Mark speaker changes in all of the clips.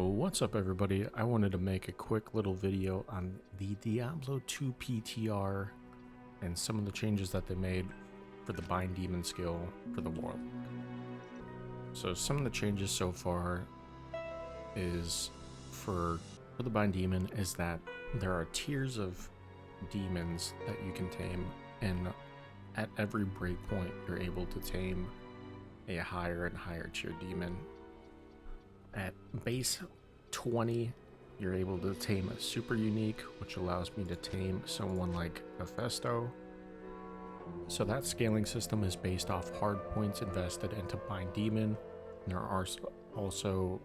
Speaker 1: What's up, everybody? I wanted to make a quick little video on the Diablo 2 PTR and some of the changes that they made for the Bind Demon skill for the Warlock. So some of the changes so far is for the Bind Demon is that there are tiers of demons that you can tame, and at every breakpoint you're able to tame a higher and higher tier demon. At base 20, you're able to tame a super unique, which allows me to tame someone like Hephaestus. So that scaling system is based off hard points invested into Bind Demon. There are also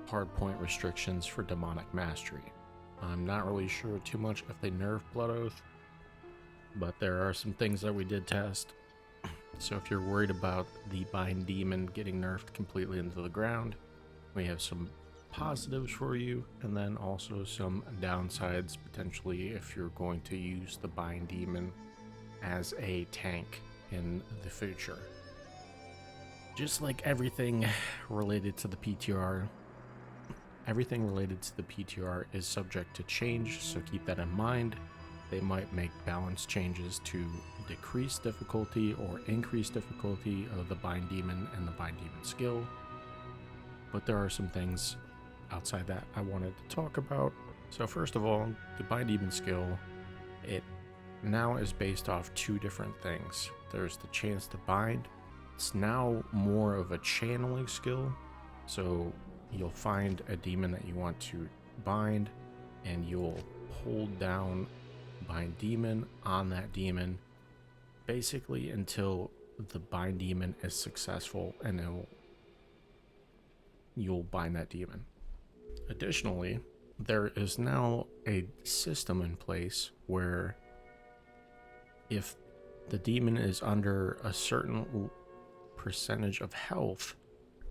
Speaker 1: hard point restrictions for Demonic Mastery. I'm not really sure too much if they nerfed Blood Oath, but there are some things that we did test. So if you're worried about the Bind Demon getting nerfed completely into the ground, we have some positives for you, and then also some downsides potentially if you're going to use the Bind Demon as a tank in the future. Just like everything related to the PTR, everything related to the PTR is subject to change, so keep that in mind. They might make balance changes to decrease difficulty or increase difficulty of the Bind Demon and the Bind Demon skill. But there are some things outside that I wanted to talk about. So first of all, the Bind Demon skill, it now is based off two different things. There's the chance to bind. It's now more of a channeling skill. So you'll find a demon that you want to bind, and you'll hold down Bind Demon on that demon basically until the Bind Demon is successful, and you'll bind that demon. Additionally, there is now a system in place where if the demon is under a certain percentage of health,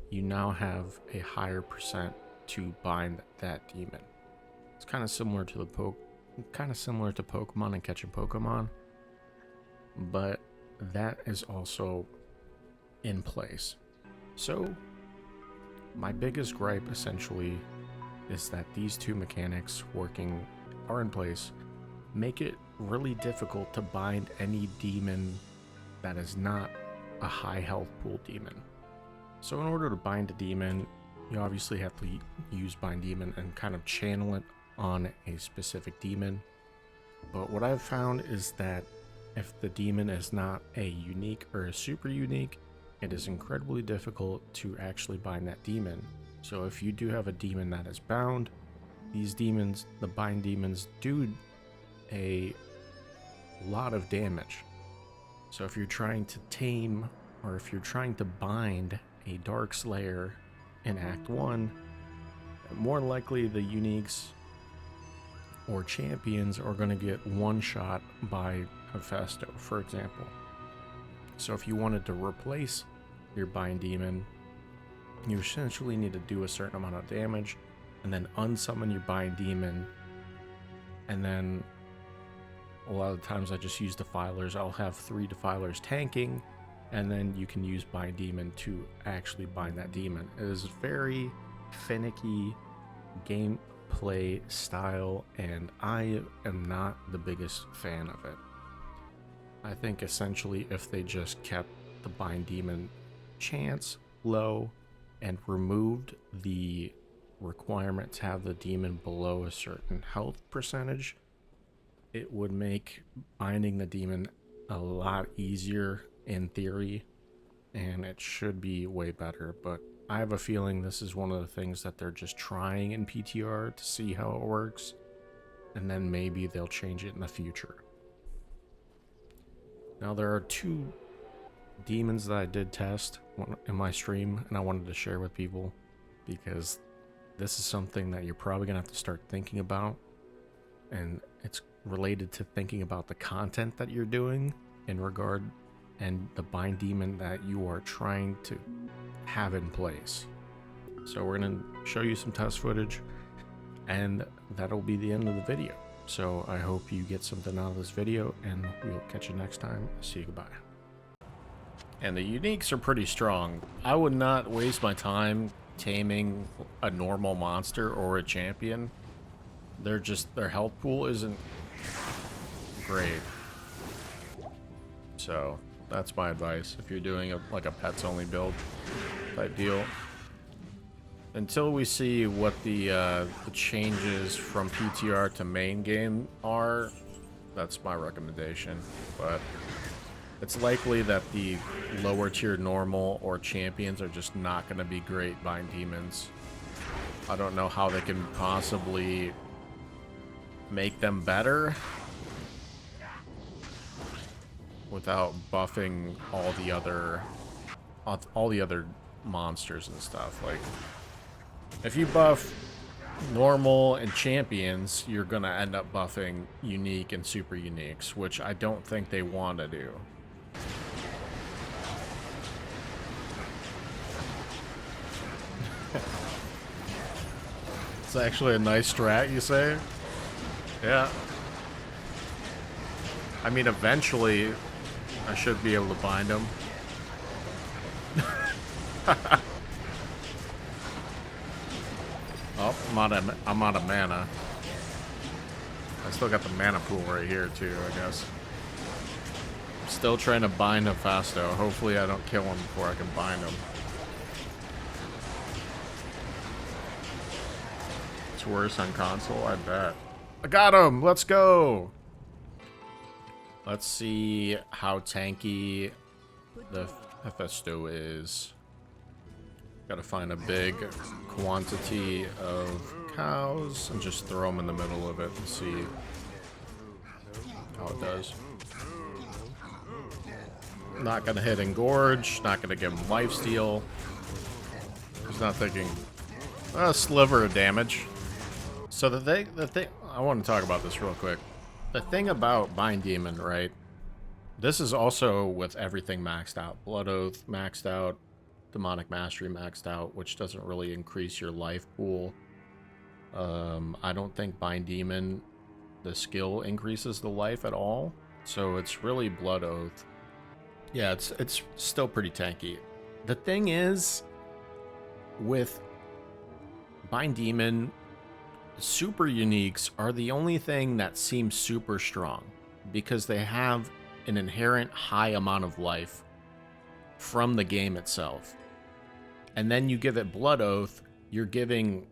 Speaker 1: you now have a higher percent to bind that demon. It's kind of similar to Pokemon and catching Pokemon, but that is also in place. So my biggest gripe essentially is that these two mechanics are in place, make it really difficult to bind any demon that is not a high health pool demon. So in order to bind a demon, you obviously have to use Bind Demon and kind of channel it on a specific demon. But what I've found is that if the demon is not a unique or a super unique, it is incredibly difficult to actually bind that demon. So if you do have a demon that is bound, these demons, the Bind Demons, do a lot of damage. So if you're trying to tame, or if you're trying to bind a Dark Slayer in Act 1, more likely the uniques or champions are going to get one shot by Hephaestus, for example. So if you wanted to replace your Bind Demon, you essentially need to do a certain amount of damage and then unsummon your Bind Demon, and then a lot of times I just use Defilers. I'll have 3 Defilers tanking, and then you can use Bind Demon to actually bind that demon. It is very finicky gameplay style, and I am not the biggest fan of it. I think essentially if they just kept the Bind Demon chance low and removed the requirement to have the demon below a certain health percentage, it would make binding the demon a lot easier in theory, and it should be way better. But I have a feeling this is one of the things that they're just trying in PTR to see how it works, and then maybe they'll change it in the future. Now there are 2 demons that I did test in my stream, and I wanted to share with people because this is something that you're probably gonna have to start thinking about, and it's related to thinking about the content that you're doing in regard and the Bind Demon that you are trying to have in place. So we're gonna show you some test footage, and that'll be the end of the video. So I hope you get something out of this video, and we'll catch you next time. See you, goodbye. And the uniques are pretty strong. I would not waste my time taming a normal monster or a champion, their health pool isn't great. So that's my advice if you're doing like a pets only build type deal. Until we see what the changes from PTR to main game are, that's my recommendation. But it's likely that the lower tier normal or champions are just not going to be great bind demons. I don't know how they can possibly make them better without buffing all the other monsters and stuff. Like, if you buff normal and champions, you're gonna end up buffing unique and super uniques, which I don't think they want to do. It's actually a nice strat, you say? Yeah. I mean, eventually, I should be able to bind them. Oh, I'm out of mana. I still got the mana pool right here, too, I guess. I'm still trying to bind Hephasto. Hopefully I don't kill him before I can bind him. It's worse on console, I bet. I got him! Let's go! Let's see how tanky the Hephasto is. Gotta find a big quantity of cows and just throw them in the middle of it and see how it does. Not gonna hit Engorge, not gonna give him lifesteal. He's not taking a sliver of damage. So the thing, I want to talk about this real quick. The thing about Bind Demon, right? This is also with everything maxed out. Blood Oath maxed out. Demonic Mastery maxed out, which doesn't really increase your life pool. I don't think Bind Demon, the skill increases the life at all. So it's really Blood Oath. Yeah, it's still pretty tanky. The thing is, with Bind Demon, super uniques are the only thing that seems super strong because they have an inherent high amount of life from the game itself. And then you give it Blood Oath, you're giving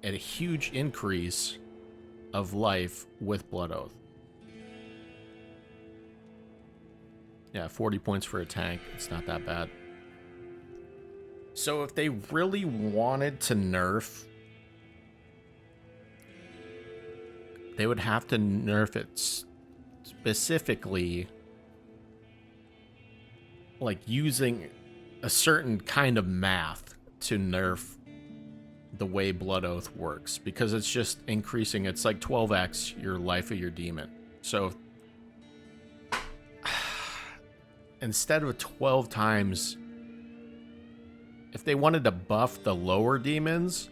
Speaker 1: a huge increase of life with Blood Oath. Yeah, 40 points for a tank. It's not that bad. So if they really wanted to nerf, they would have to nerf it specifically, like using a certain kind of math to nerf the way Blood Oath works, because it's just increasing. It's like 12x your life of your demon. So instead of 12 times, if they wanted to buff the lower demons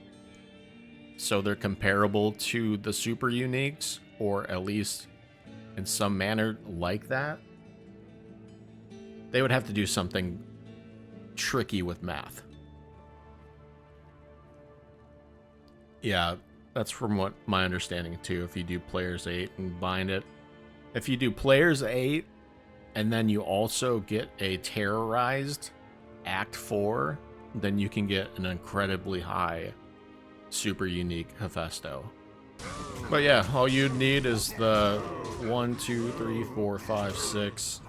Speaker 1: so they're comparable to the super uniques, or at least in some manner like that, they would have to do something tricky with math. Yeah, that's from what my understanding too. If you do players 8 and bind it, if you do players 8 and then you also get a terrorized Act 4, then you can get an incredibly high super unique Hephasto. But yeah, all you'd need is the 1, 2, 3, 4, 5, 6,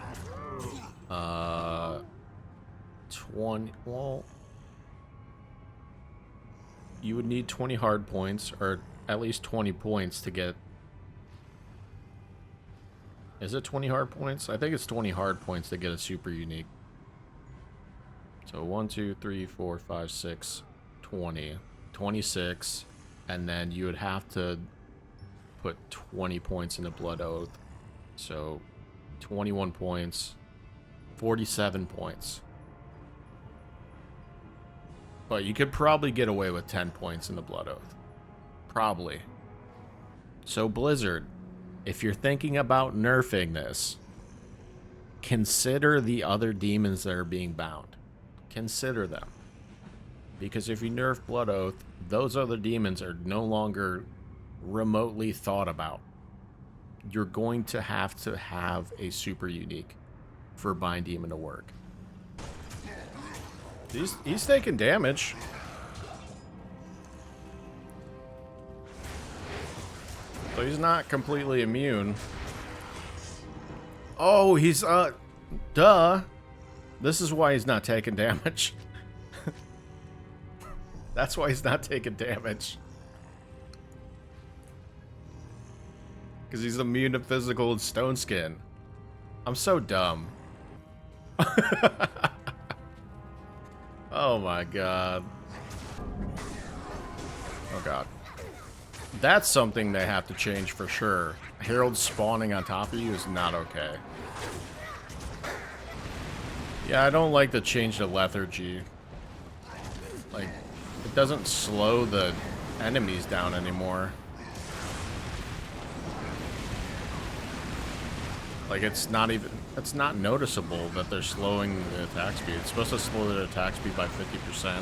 Speaker 1: 20. Well, you would need 20 hard points, or at least 20 points to get. Is it 20 hard points? I think it's 20 hard points to get a super unique. So 1, 2, 3, 4, 5, 6, 20, 26, and then you would have to put 20 points into Blood Oath. So 21 points, 47 points. But you could probably get away with 10 points in the Blood Oath. Probably. So Blizzard, if you're thinking about nerfing this, consider the other demons that are being bound. Consider them. Because if you nerf Blood Oath, those other demons are no longer remotely thought about. You're going to have a super unique for Bind Demon to work. He's taking damage. So he's not completely immune. Oh, he's, duh. This is why he's not taking damage. That's why he's not taking damage. Because he's immune to physical and stone skin. I'm so dumb. Oh my god. Oh god. That's something they have to change for sure. Herald spawning on top of you is not okay. Yeah, I don't like the change to lethargy. Like, it doesn't slow the enemies down anymore. Like, it's not noticeable that they're slowing the attack speed. It's supposed to slow their attack speed by 50%.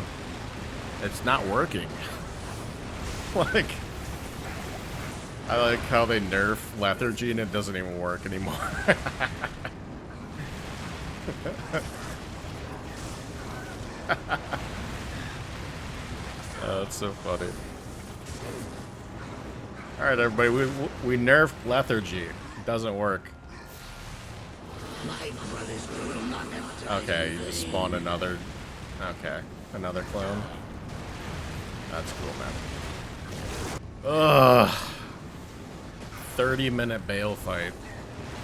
Speaker 1: It's not working. Like, I like how they nerf lethargy and it doesn't even work anymore. Oh, that's so funny. Alright, everybody, we nerfed lethargy. It doesn't work. Okay, you just spawned another... Okay, another clone. That's cool, man. Ugh. 30-minute Bale fight.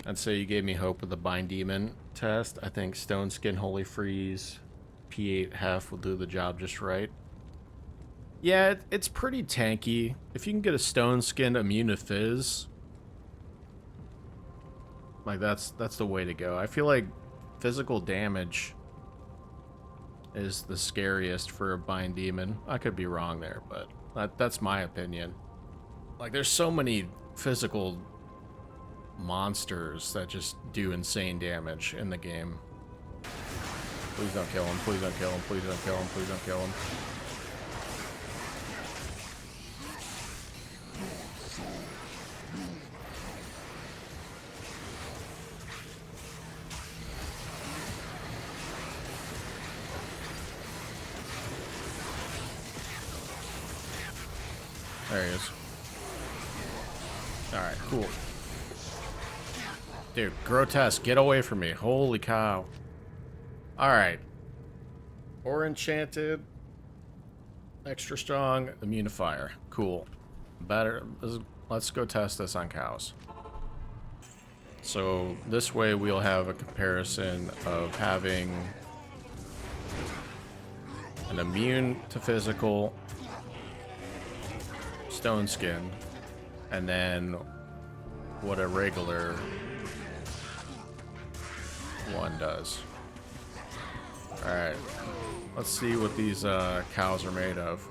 Speaker 1: I'd say you gave me hope with the Bind Demon test. I think Stone Skin, Holy Freeze, P8 Hef will do the job just right. Yeah, it's pretty tanky. If you can get a Stone Skin immune to Fizz, like that's the way to go. I feel like physical damage is the scariest for a Bind Demon. I could be wrong there, but that's my opinion. Like, there's so many physical monsters that just do insane damage in the game. Please don't kill him. Please don't kill him. Please don't kill him. Please don't kill him. There he is. Alright, cool. Dude, Grotesque, get away from me. Holy cow. Alright. Or Enchanted. Extra strong. Immune to fire. Cool. Better. Let's go test this on cows. So this way we'll have a comparison of having an immune to physical Stone Skin, and then what a regular one does. Alright, let's see what these cows are made of.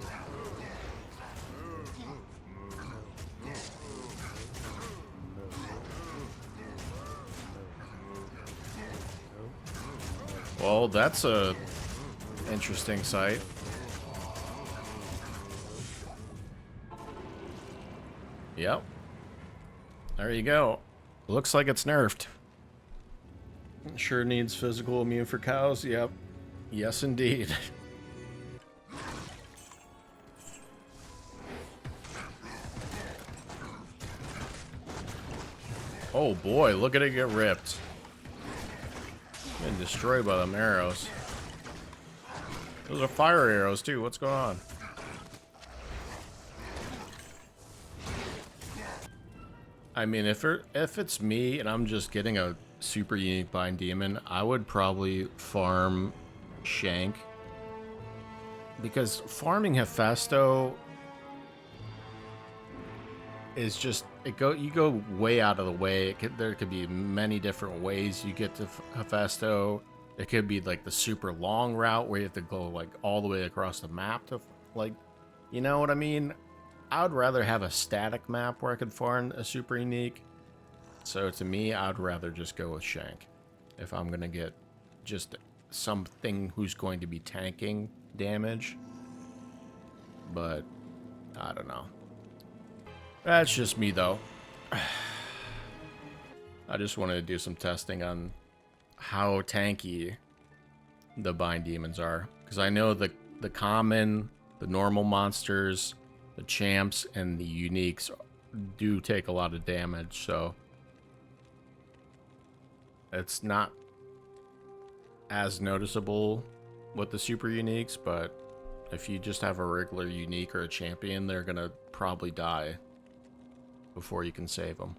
Speaker 1: Well, that's a interesting sight. Yep. There you go. Looks like it's nerfed. Sure needs physical immune for cows. Yep. Yes, indeed. Oh boy, look at it get ripped. Getting destroyed by them arrows. Those are fire arrows too. What's going on? I mean, if it's me and I'm just getting a super unique Bind Demon, I would probably farm Shank. Because farming Hephaestus is just, you go way out of the way. There could be many different ways you get to Hephaestus. It could be like the super long route where you have to go like all the way across the map to, like, you know what I mean? I would rather have a static map where I could farm a super unique. So to me, I'd rather just go with Shank. If I'm going to get just something who's going to be tanking damage, but I don't know. That's just me, though. I just wanted to do some testing on how tanky the bind demons are, because I know the common, the normal monsters, the champs, and the uniques do take a lot of damage, so it's not as noticeable with the super uniques, but if you just have a regular unique or a champion, they're gonna probably die before you can save them.